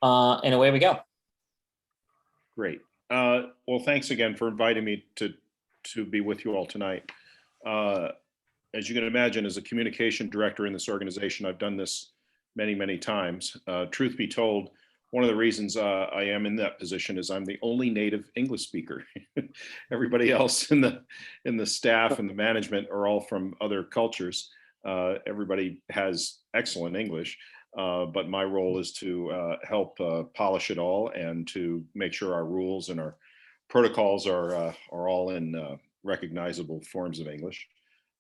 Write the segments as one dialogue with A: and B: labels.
A: and away we go.
B: Great. Well, thanks again for inviting me to be with you all tonight. As you can imagine, as a communication director in this organization, I've done this many, many times. Truth be told, one of the reasons I am in that position is I'm the only native English speaker. Everybody else in the staff and the management are all from other cultures. Everybody has excellent English, but my role is to help polish it all and to make sure our rules and our protocols are all in recognizable forms of English.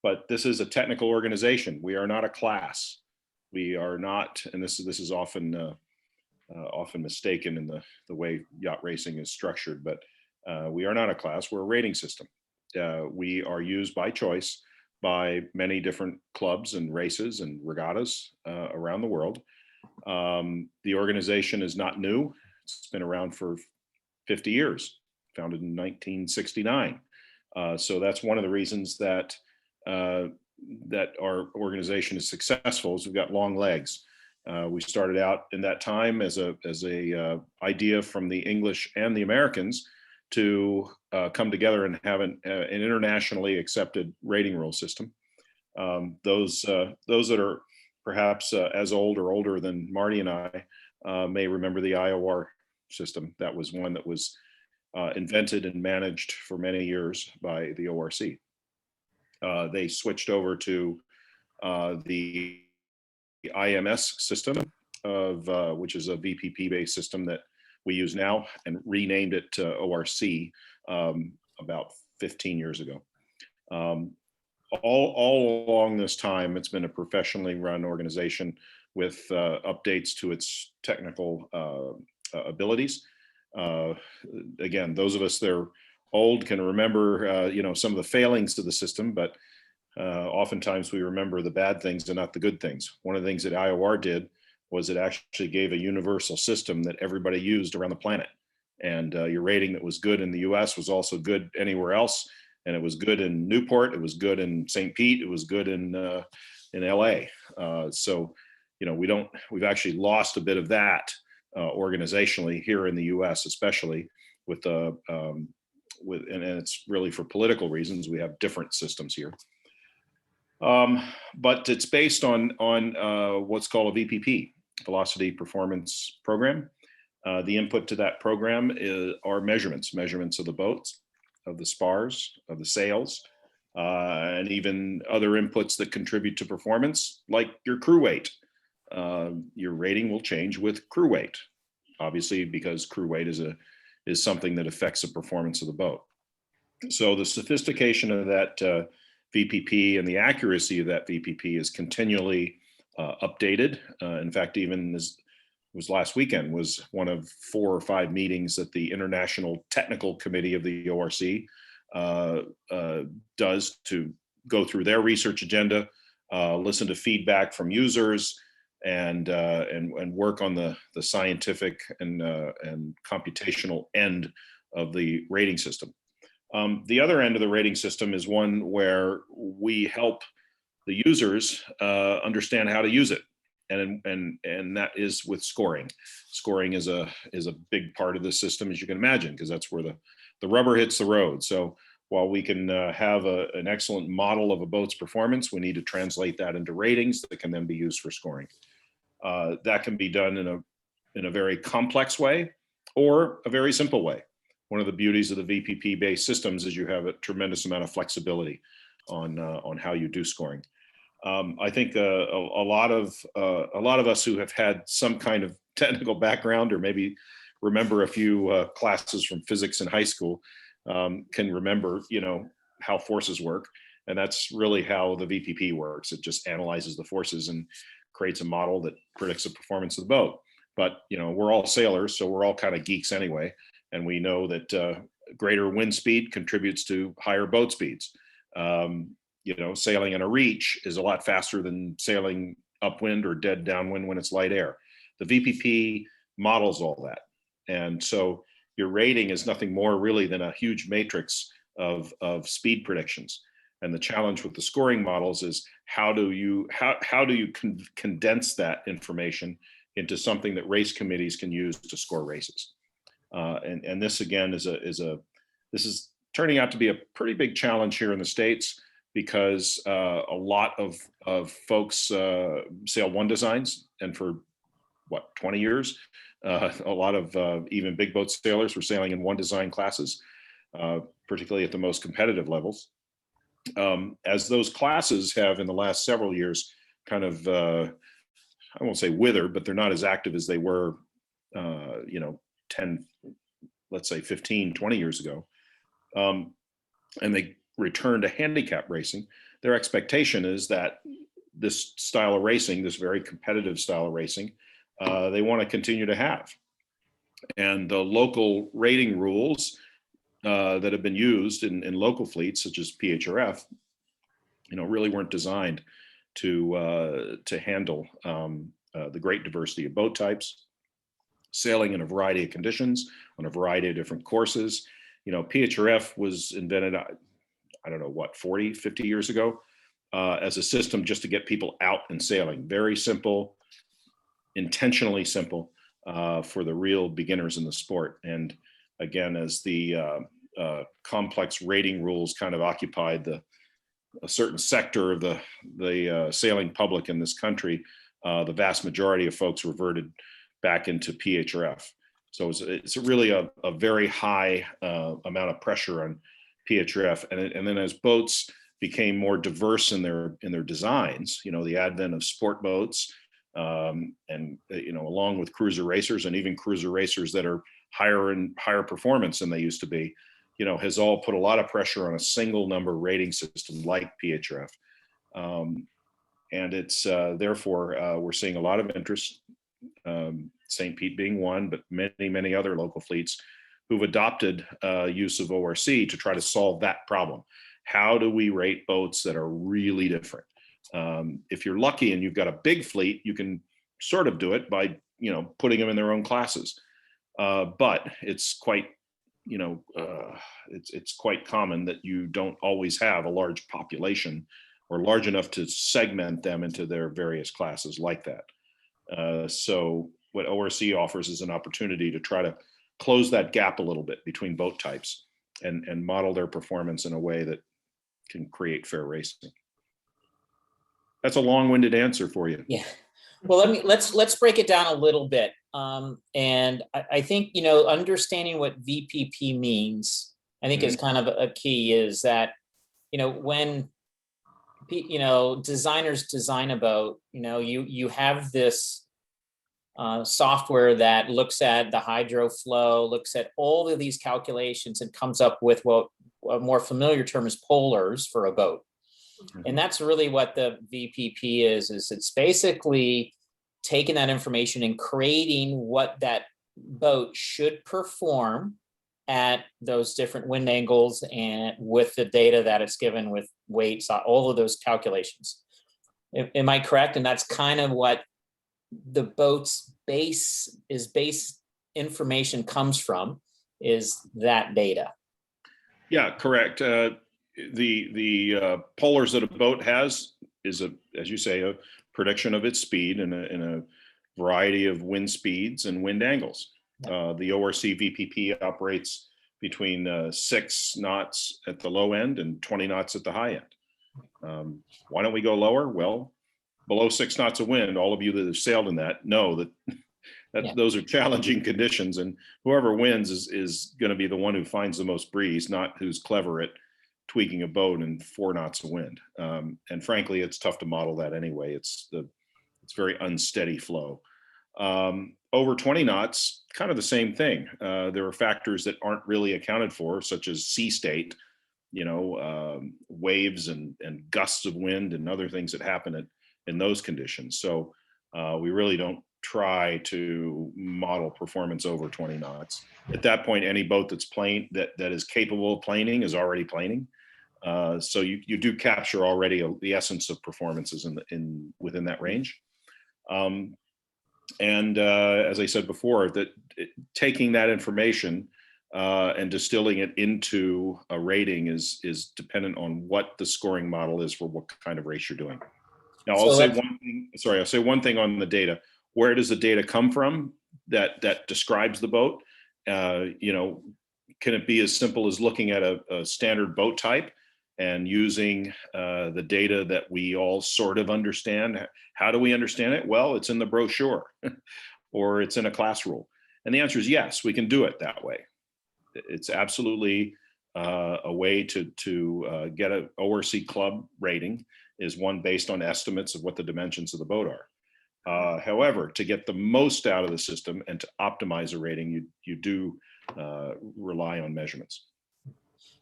B: But this is a technical organization. We are not a class. We are not, and this is often mistaken in the way yacht racing is structured, but we are not a class. We're a rating system. We are used by choice by many different clubs and races and regattas around the world. The organization is not new. It's been around for 50 years, founded in 1969. So that's one of the reasons that our organization is successful is we've got long legs. We started out in that time as a idea from the English and the Americans to come together and have an internationally accepted rating rule system. Those that are perhaps as old or older than Marty and I may remember the IOR system. That was one that was invented and managed for many years by the ORC. They switched over to the IMS system which is a VPP-based system that we use now, and renamed it to ORC about 15 years ago. All along this time, it's been a professionally run organization with updates to its technical abilities. Again, those of us that are old can remember, some of the failings of the system, but oftentimes we remember the bad things and not the good things. One of the things that IOR did was it actually gave a universal system that everybody used around the planet. And your rating that was good in the US was also good anywhere else. And it was good in Newport, it was good in St. Pete, it was good in LA. So, we've actually lost a bit of that organizationally here in the US, especially with and it's really for political reasons. We have different systems here. But it's based on what's called a VPP, Velocity Performance Program. The input to that program are measurements of the boats, of the spars, of the sails, and even other inputs that contribute to performance, like your crew weight. Your rating will change with crew weight, obviously, because crew weight is something that affects the performance of the boat. So the sophistication of that VPP and the accuracy of that VPP is continually updated. In fact, even this was last weekend was one of 4 or 5 meetings that the International Technical Committee of the ORC does to go through their research agenda, listen to feedback from users, and work on the scientific and computational end of the rating system. The other end of the rating system is one where we help the users understand how to use it, and that is with scoring. Scoring is a big part of the system, as you can imagine, because that's where the rubber hits the road. So while we can have an excellent model of a boat's performance, we need to translate that into ratings that can then be used for scoring. That can be done in a very complex way or a very simple way. One of the beauties of the VPP-based systems is you have a tremendous amount of flexibility on how you do scoring. I think a lot of us who have had some kind of technical background, or maybe remember a few classes from physics in high school, can remember, how forces work, and that's really how the VPP works. It just analyzes the forces and creates a model that predicts the performance of the boat. But we're all sailors, so we're all kind of geeks anyway. And we know that greater wind speed contributes to higher boat speeds. Sailing in a reach is a lot faster than sailing upwind or dead downwind when it's light air. The VPP models all that. And so your rating is nothing more really than a huge matrix of speed predictions. And the challenge with the scoring models is how do you condense that information into something that race committees can use to score races. And this again this is turning out to be a pretty big challenge here in the States, because a lot of folks sail one designs, and for 20 years, a lot of even big boat sailors were sailing in one design classes, particularly at the most competitive levels. As those classes have in the last several years kind of, I won't say withered, but they're not as active as they were, 10, let's say 15, 20 years ago. And they return to handicap racing. Their expectation is that this style of racing, this very competitive style of racing, they want to continue to have. And the local rating rules that have been used in local fleets, such as PHRF, really weren't designed to handle the great diversity of boat types, sailing in a variety of conditions on a variety of different courses. PHRF was invented, I don't know, 40, 50 years ago, as a system just to get people out and sailing. Very simple, intentionally simple for the real beginners in the sport. And again, as the complex rating rules kind of occupied a certain sector of the sailing public in this country, the vast majority of folks reverted back into PHRF. So it's really a very high amount of pressure on PHRF. And then as boats became more diverse in their designs, the advent of sport boats, and along with cruiser racers, and even cruiser racers that are higher performance than they used to be, has all put a lot of pressure on a single number rating system like PHRF. And it's therefore we're seeing a lot of interest, St. Pete being one, but many other local fleets who've adopted use of ORC to try to solve that problem. How do we rate boats that are really different? If you're lucky and you've got a big fleet, you can sort of do it by putting them in their own classes. But it's quite it's quite common that you don't always have a large population or large enough to segment them into their various classes like that. So what ORC offers is an opportunity to try to close that gap a little bit between boat types and model their performance in a way that can create fair racing. That's a long-winded answer for you.
A: Yeah. Well, let's break it down a little bit. And I think, understanding what VPP means, I think is kind of a key, is that, when, designers design a boat, you have this software that looks at the hydro flow, looks at all of these calculations, and comes up with what a more familiar term is polars for a boat. And that's really what the VPP is it's basically taking that information and creating what that boat should perform at those different wind angles, and with the data that it's given with weights, all of those calculations. Am I correct? And that's kind of what the boat's base information comes from, is that data.
B: Yeah, correct. The polars that a boat has is as you say, a prediction of its speed in a variety of wind speeds and wind angles. The ORC VPP operates between 6 knots at the low end and 20 knots at the high end. Why don't we go lower? Well, below 6 knots of wind, all of you that have sailed in that know that those are challenging conditions, and whoever wins is going to be the one who finds the most breeze, not who's clever at tweaking a boat in 4 knots of wind. And frankly, it's tough to model that anyway. It's very unsteady flow. Over 20 knots, kind of the same thing. There are factors that aren't really accounted for, such as sea state, waves and gusts of wind and other things that happen in those conditions. So we really don't try to model performance over 20 knots. At that point, any boat that's that is capable of planing is already planing. So you do capture already the essence of performances within that range. And as I said before, taking that information and distilling it into a rating is dependent on what the scoring model is for what kind of race you're doing. Now, I'll say one thing on the data. where does the data come from that describes the boat? You know, can it be as simple as looking at a standard boat type and using the data that we all sort of understand? How do we understand it? Well, it's in the brochure or it's in a class rule. And the answer is yes, we can do it that way. It's absolutely a way to get an ORC club rating is one based on estimates of what the dimensions of the boat are. However, to get the most out of the system and to optimize a rating, you do rely on measurements.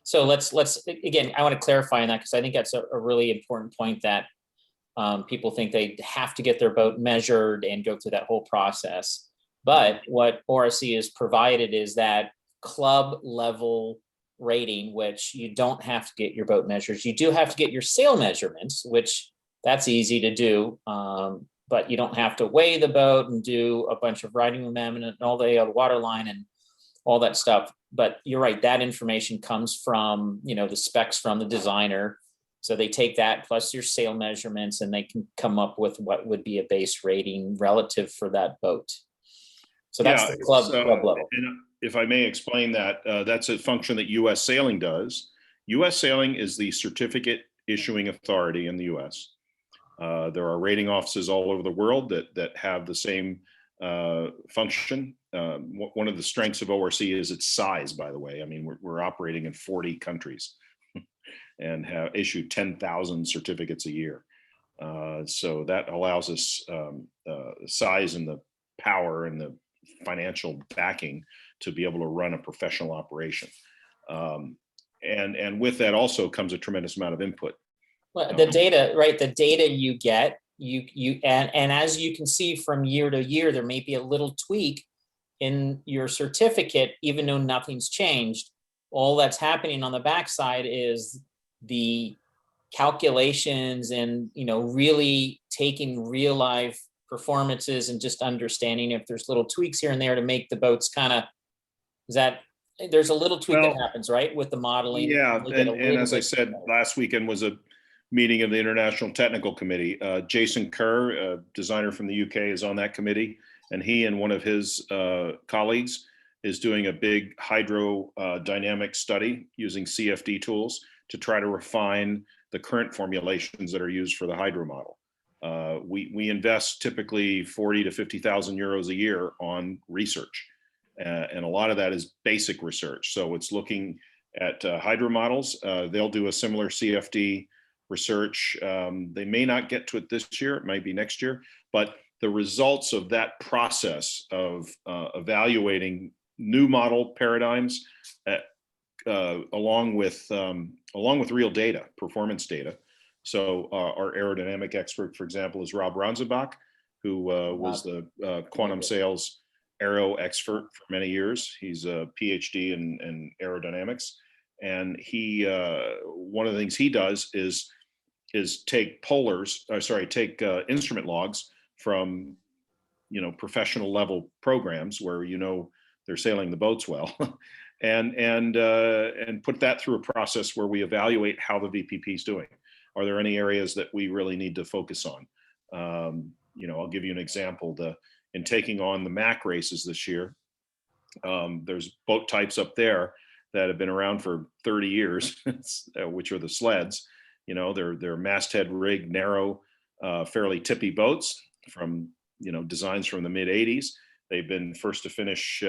A: So let's again, I want to clarify on that because I think that's a really important point that people think they have to get their boat measured and go through that whole process. But what ORC has provided is that club level rating, which you don't have to get your boat measures. You do have to get your sail measurements, which that's easy to do. But you don't have to weigh the boat and do a bunch of riding amendment and all the water line and all that stuff. But you're right, that information comes from, you know, the specs from the designer. So they take that plus your sail measurements and they can come up with what would be a base rating relative for that boat. So that's the club level.
B: And if I may explain that, that's a function that U.S. Sailing does. U.S. Sailing is the certificate issuing authority in the U.S. There are rating offices all over the world that have the same function. One of the strengths of ORC is its size, by the way. I mean, we're operating in 40 countries and have issued 10,000 certificates a year. So that allows us the size and the power and the financial backing to be able to run a professional operation. And with that also comes a tremendous amount of input.
A: Well, the data, right? The data you get, and as you can see from year to year, there may be a little tweak in your certificate, even though nothing's changed. All that's happening on the backside is the calculations and, you know, really taking real life performances and just understanding if there's little tweaks here and there to make the boats kind of, there's a little tweak that happens, right, with the modeling.
B: Yeah, and as I said, last weekend was a meeting of the International Technical Committee. Jason Kerr, a designer from the UK, is on that committee, and he and one of his colleagues is doing a big hydrodynamic study using CFD tools to try to refine the current formulations that are used for the hydro model. We invest typically 40 to 50,000 euros a year on research. And a lot of that is basic research. So it's looking at hydro models. They'll do a similar CFD research. They may not get to it this year, it might be next year, but the results of that process of evaluating new model paradigms along with real data, performance data. So our aerodynamic expert, for example, is Rob Ronzenbach, who was the quantum sales aero expert for many years. He's a PhD in aerodynamics, and he one of the things he does is take instrument logs from, you know, professional level programs where, you know, they're sailing the boats well, and put that through a process where we evaluate how the VPP is doing. Are there any areas that we really need to focus on? You know, I'll give you an example. In taking on the MAC races this year, there's boat types up there that have been around for 30 years, which are the sleds. You know, they're masthead rig, narrow, fairly tippy boats from, you know, designs from the mid 80s. They've been first to finish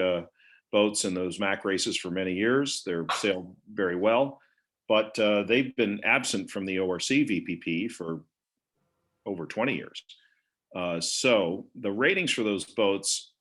B: boats in those MAC races for many years. They're sailed very well, but they've been absent from the ORC VPP for over 20 years. So the ratings for those boats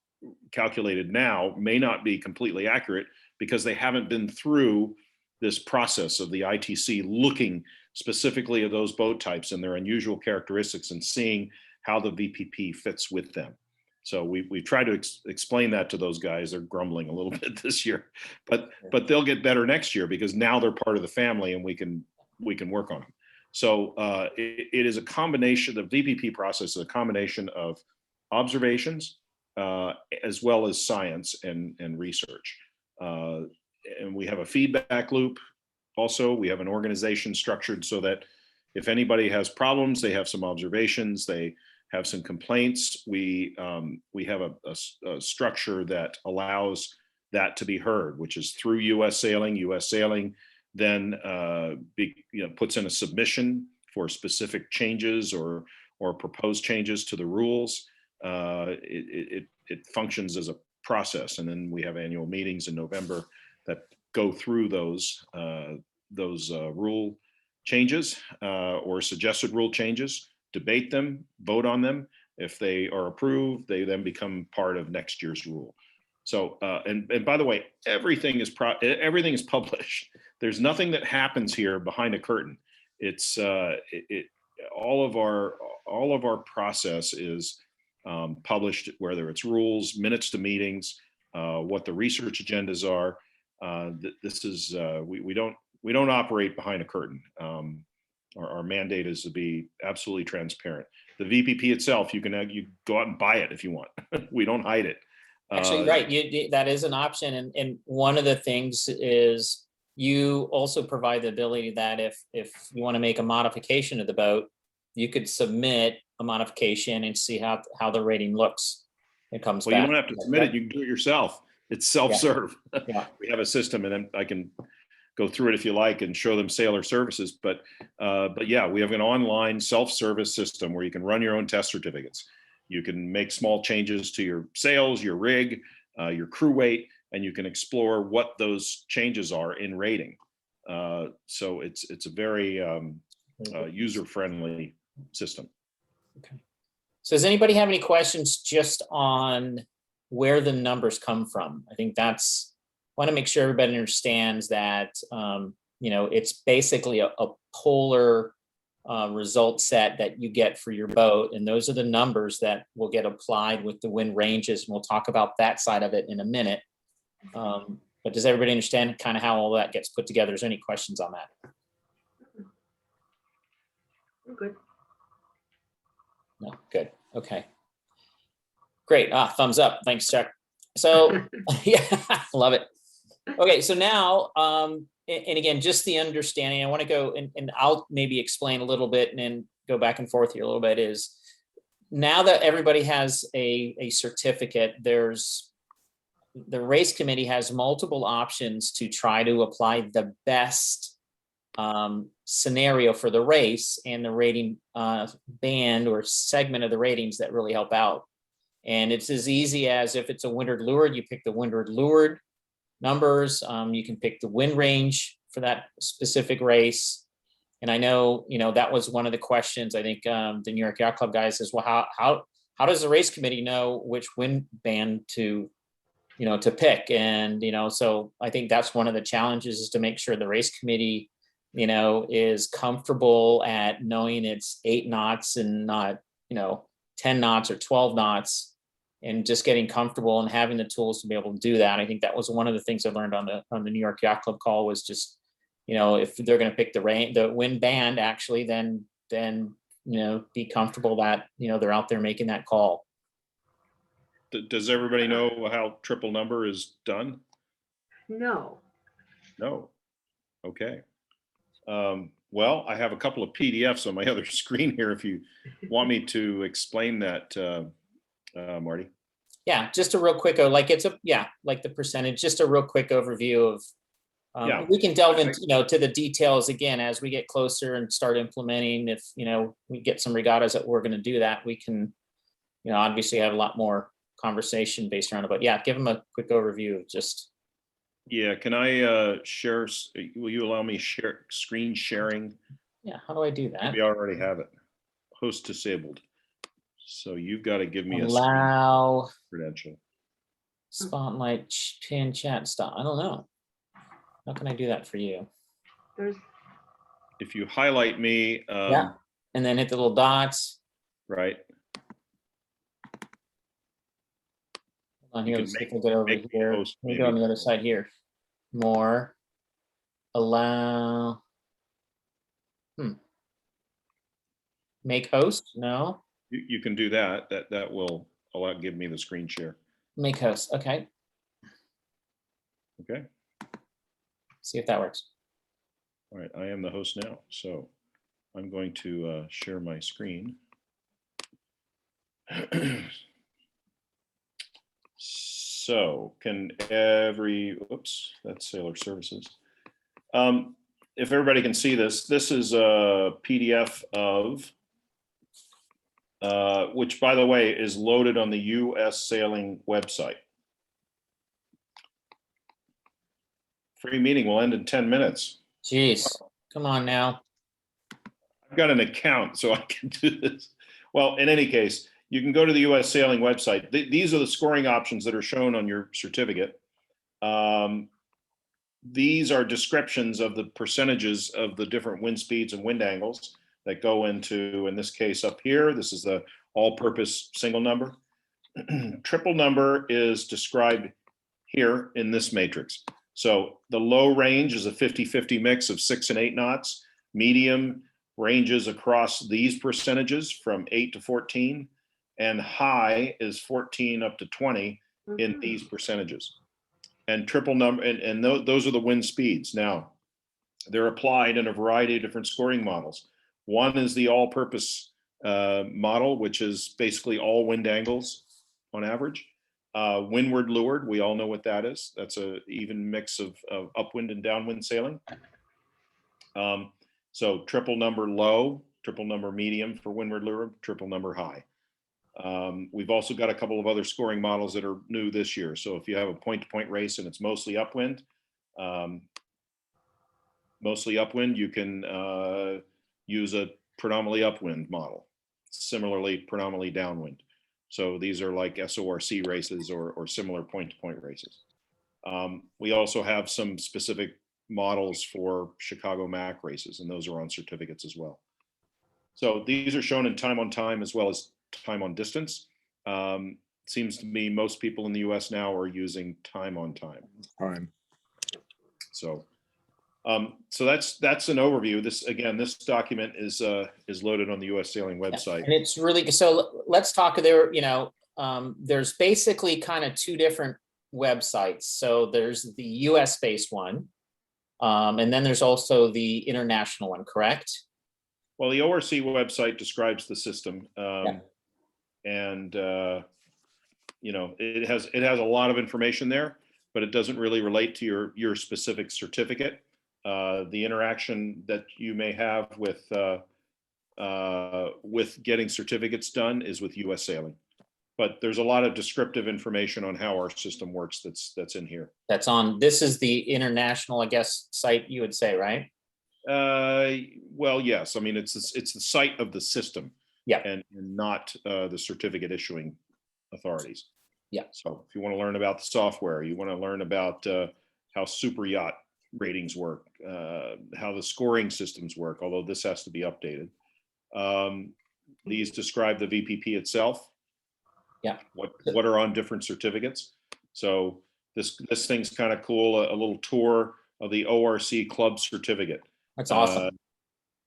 B: calculated now may not be completely accurate because they haven't been through this process of the ITC looking specifically at those boat types and their unusual characteristics and seeing how the VPP fits with them. So we try to explain that to those guys. They're grumbling a little bit this year, but they'll get better next year because now they're part of the family and we can work on them. So it is a combination. The VPP process is a combination of observations as well as science and research. And we have a feedback loop. Also, we have an organization structured so that if anybody has problems, they have some observations, they have some complaints, we have a structure that allows that to be heard, which is through U.S. Sailing. U.S. Sailing then puts in a submission for specific changes or proposed changes to the rules. It functions as a process, and then we have annual meetings in November that go through those rule changes or suggested rule changes, debate them, vote on them. If they are approved, they then become part of next year's rule. So, and by the way, everything is published. There's nothing that happens here behind a curtain. It's all of our process is published, whether it's rules, minutes to meetings, what the research agendas are. This is we don't operate behind a curtain. Our mandate is to be absolutely transparent. The VPP itself, you go out and buy it if you want. We don't hide it.
A: Actually, right. That is an option. And one of the things is you also provide the ability that if you want to make a modification to the boat, you could submit a modification and see how the rating looks. It comes back.
B: You don't have to submit it. You can do it yourself. It's self-serve.
A: Yeah.
B: We have a system, and then I can go through it if you like and show them Sailor services. But yeah, we have an online self-service system where you can run your own test certificates. You can make small changes to your sails, your rig, your crew weight, and you can explore what those changes are in rating. So it's a very user-friendly system.
A: Okay. So does anybody have any questions just on where the numbers come from? I think I want to make sure everybody understands that, it's basically a polar result set that you get for your boat. And those are the numbers that will get applied with the wind ranges. And we'll talk about that side of it in a minute. But does everybody understand kind of how all that gets put together? Is there any questions on that?
C: I'm good.
A: No, good. Okay. Great. Thumbs up. Thanks, Chuck. So yeah, love it. Okay, so now, and again, just the understanding, I want to go and I'll maybe explain a little bit and then go back and forth here a little bit, is now that everybody has a certificate, the race committee has multiple options to try to apply the best scenario for the race and the rating band or segment of the ratings that really help out. And it's as easy as if it's a windward leeward, you pick the windward leeward numbers. You can pick the wind range for that specific race. And I know, that was one of the questions. I think the New York Yacht Club guy says, well, how does the race committee know which wind band to pick? And, so I think that's one of the challenges, is to make sure the race committee, is comfortable at knowing it's 8 knots and not, 10 knots or 12 knots, and just getting comfortable and having the tools to be able to do that. I think that was one of the things I learned on the New York Yacht Club call, was just, if they're going to pick the wind band, actually, then, be comfortable that, they're out there making that call.
B: Does everybody know how triple number is done?
C: No.
B: No. Okay. Well, I have a couple of PDFs on my other screen here if you want me to explain that, Marty.
A: Yeah, just a real quick, like the percentage, just a real quick overview of, we can delve into, to the details again as we get closer and start implementing. If, we get some regattas that we're going to do that, we can, obviously have a lot more conversation based around it. But yeah, give them a quick overview of just.
B: Yeah, can I share? Will you allow me screen sharing?
A: Yeah, how do I do that?
B: Maybe I already have it. Host disabled. So you've got to give me
A: allow
B: a credential.
A: Spotlight pin chat stop. I don't know. How can I do that for you?
B: If you highlight me.
A: Yeah, and then hit the little dots.
B: Right.
A: On here, let's see if I get over here. Let me go on the other side here. More. Allow. Make host? No.
B: You can do that. That will give me the screen share.
A: Make host. Okay.
B: Okay.
A: See if that works.
B: All right. I am the host now. So I'm going to share my screen. So oops, that's Sailor Services. If everybody can see this, this is a PDF of, which by the way, is loaded on the US Sailing website. Free meeting will end in 10 minutes.
A: Jeez, come on now.
B: I've got an account, so I can do this. Well, in any case, you can go to the US Sailing website. These are the scoring options that are shown on your certificate. These are descriptions of the percentages of the different wind speeds and wind angles that go into, in this case up here, this is the all-purpose single number. Triple number is described here in this matrix. So the low range is a 50-50 mix of 6 and 8 knots. Medium ranges across these percentages from 8 to 14, and high is 14 up to 20 in these percentages. And triple number, and those are the wind speeds. Now, they're applied in a variety of different scoring models. One is the all-purpose model, which is basically all wind angles on average. Windward leeward, we all know what that is. That's an even mix of upwind and downwind sailing. So triple number low, triple number medium for windward leeward, triple number high. We've also got a couple of other scoring models that are new this year. So if you have a point-to-point race and it's mostly upwind, you can use a predominantly upwind model. Similarly, predominantly downwind. So these are like SORC races or similar point-to-point races. We also have some specific models for Chicago MAC races, and those are on certificates as well. So these are shown in time on time as well as time on distance. Seems to me most people in the US now are using time on time. So that's an overview. This document is loaded on the US Sailing website.
A: And it's really, so let's talk there, there's basically kind of two different websites. So there's the US based one, and then there's also the international one, correct?
B: Well, the ORC website describes the system, and it has a lot of information there, but it doesn't really relate to your specific certificate. The interaction that you may have with getting certificates done is with US Sailing, but there's a lot of descriptive information on how our system works that's in here.
A: This is the international, I guess, site you would say, right?
B: Well, yes. I mean, it's the site of the system, and not the certificate issuing authorities.
A: Yeah.
B: So if you want to learn about the software, you want to learn about how super yacht ratings work, how the scoring systems work, although this has to be updated. These describe the VPP itself.
A: Yeah.
B: What are on different certificates. So this thing's kind of cool, a little tour of the ORC club certificate.
A: That's awesome.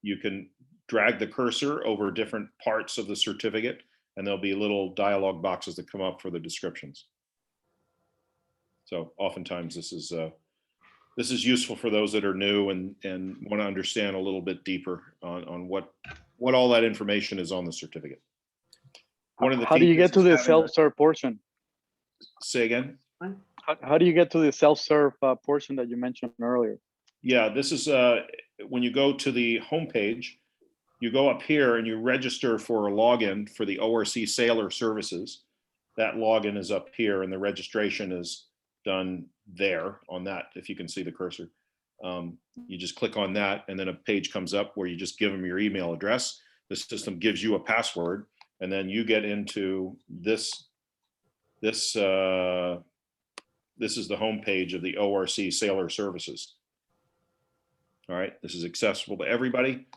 B: You can drag the cursor over different parts of the certificate, and there'll be little dialog boxes that come up for the descriptions. So oftentimes this is useful for those that are new and want to understand a little bit deeper on what all that information is on the certificate.
D: How do you get to the self-serve portion?
B: Say again?
D: How do you get to the self-serve portion that you mentioned earlier?
B: Yeah, this is when you go to the homepage, you go up here and you register for a login for the ORC Sailor Services. That login is up here and the registration is done there on that, if you can see the cursor. You just click on that and then a page comes up where you just give them your email address. The system gives you a password and then you get into this. This is the homepage of the ORC Sailor Services. All right, this is accessible to everybody.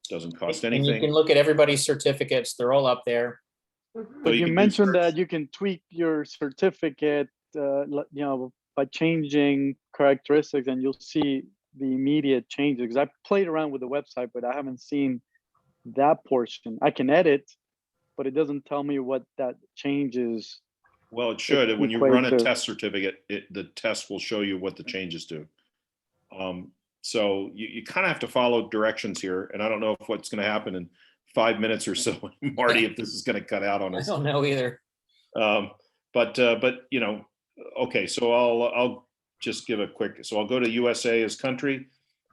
B: Doesn't cost anything.
A: And you can look at everybody's certificates. They're all up there.
D: But you mentioned that you can tweak your certificate, by changing characteristics, and you'll see the immediate changes. Because I played around with the website, but I haven't seen that portion. I can edit, but it doesn't tell me what that changes.
B: Well, it should. When you run a test certificate, the test will show you what the changes do. So you kind of have to follow directions here. And I don't know if what's going to happen in 5 minutes or so, Marty, if this is going to cut out on
A: I
B: us.
A: don't know either.
B: But you know, okay, so I'll just give a quick, so I'll go to USA as country.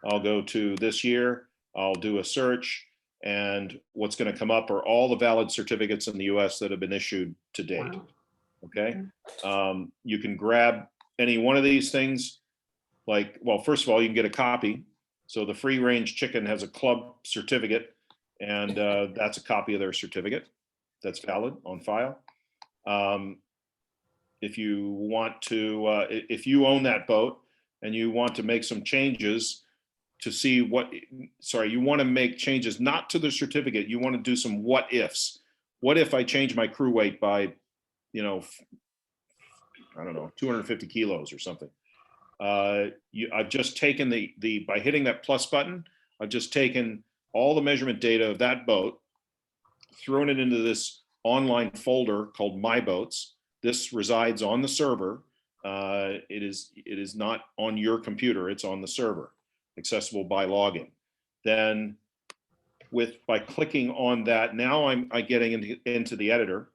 B: I'll go to this year, I'll do a search, and what's going to come up are all the valid certificates in the US that have been issued to date.
C: Wow.
B: Okay. You can grab any one of these things. Like, well, first of all, you can get a copy. So the free range chicken has a club certificate, and that's a copy of their certificate that's valid on file. If you want to, if you own that boat and you want to make some changes to see what, sorry, you want to make changes not to the certificate, you want to do some what ifs. What if I change my crew weight by, you know, I don't know, 250 kilos or something? I've just taken by hitting that plus button, I've just taken all the measurement data of that boat, thrown it into this online folder called My Boats. This resides on the server. It is not on your computer, it's on the server, accessible by login. Then by clicking on that, now I'm getting into the editor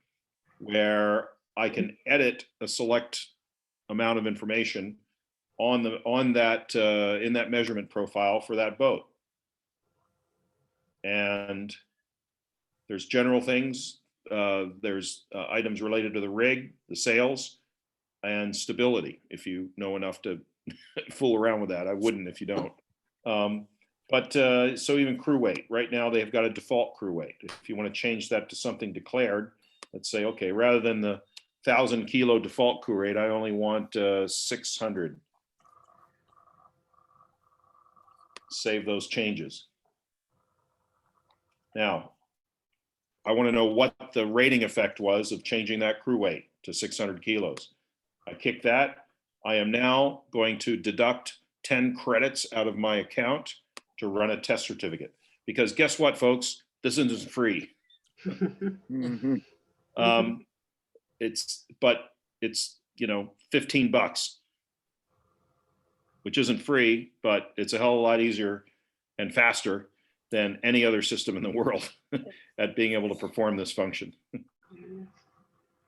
B: where I can edit a select amount of information on that in that measurement profile for that boat. And there's general things, there's items related to the rig, the sails, and stability, if you know enough to fool around with that. I wouldn't if you don't. So even crew weight, right now they've got a default crew weight. If you want to change that to something declared, let's say, okay, rather than the 1,000 kilo default crew weight, I only want 600. Save those changes. Now, I want to know what the rating effect was of changing that crew weight to 600 kilos. I kick that. I am now going to deduct 10 credits out of my account to run a test certificate. Because guess what, folks? This isn't free.
D: Mhm.
B: It's you know, $15, which isn't free, but it's a hell of a lot easier and faster than any other system in the world at being able to perform this function.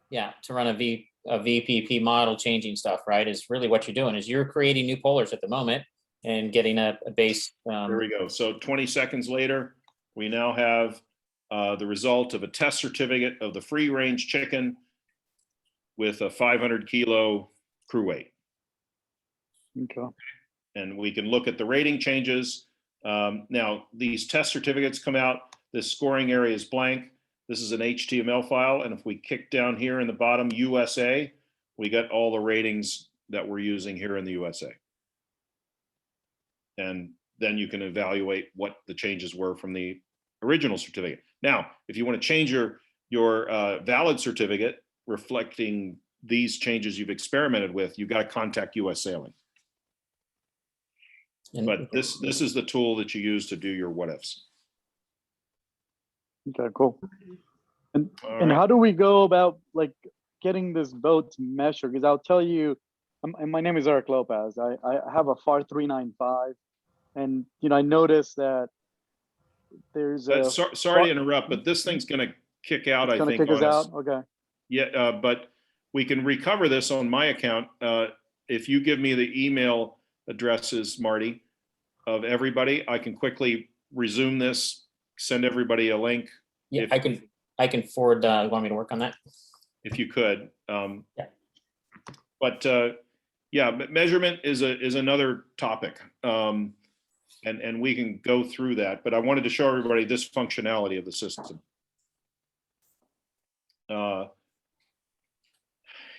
A: Yeah, to run a VPP model changing stuff, right, is really what you're doing, is you're creating new polars at the moment and getting a base.
B: There we go. So 20 seconds later, we now have the result of a test certificate of the free range chicken with a 500 kilo crew weight.
D: Okay.
B: And we can look at the rating changes. Now, these test certificates come out, this scoring area is blank. This is an HTML file. And if we kick down here in the bottom, USA, we get all the ratings that we're using here in the USA. And then you can evaluate what the changes were from the original certificate. Now, if you want to change your valid certificate reflecting these changes you've experimented with, you've got to contact US Sailing. But this is the tool that you use to do your what ifs.
D: Okay, cool. And
B: right.
D: how do we go about like getting this boat to measure? Because I'll tell you, and my name is Eric Lopez. I have a FAR 395, and you know I noticed that there's a.
B: Sorry to interrupt, but this thing's going to kick out. I think
D: kick us
B: on us.
D: out. Okay.
B: Yeah, but we can recover this on my account if you give me the email addresses, Marty, of everybody. I can quickly resume this, send everybody a link.
A: Yeah, I can forward. You want me to work on that?
B: If you could.
A: Yeah.
B: But yeah, measurement is another topic, and we can go through that. But I wanted to show everybody this functionality of the system.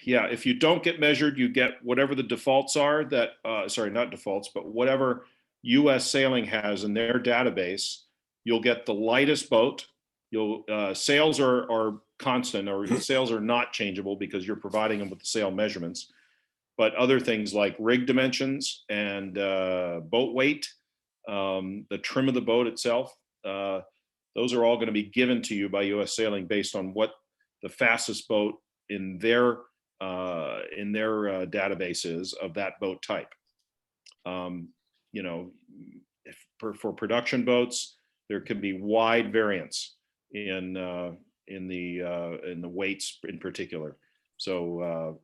B: Yeah, if you don't get measured, you get whatever the defaults are that, sorry, not defaults, but whatever US Sailing has in their database. You'll get the lightest boat. Sails are constant, or sails are not changeable because you're providing them with the sail measurements. But other things like rig dimensions and boat weight, the trim of the boat itself, those are all going to be given to you by US Sailing based on what the fastest boat in their database is of that boat type. You know, for production boats, there can be wide variance. in the weights in particular. So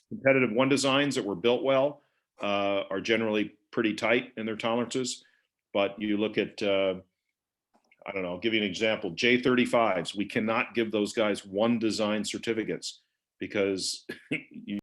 B: competitive one designs that were built well are generally pretty tight in their tolerances. But you look at I don't know, I'll give you an example. J35s, we cannot give those guys one design certificates because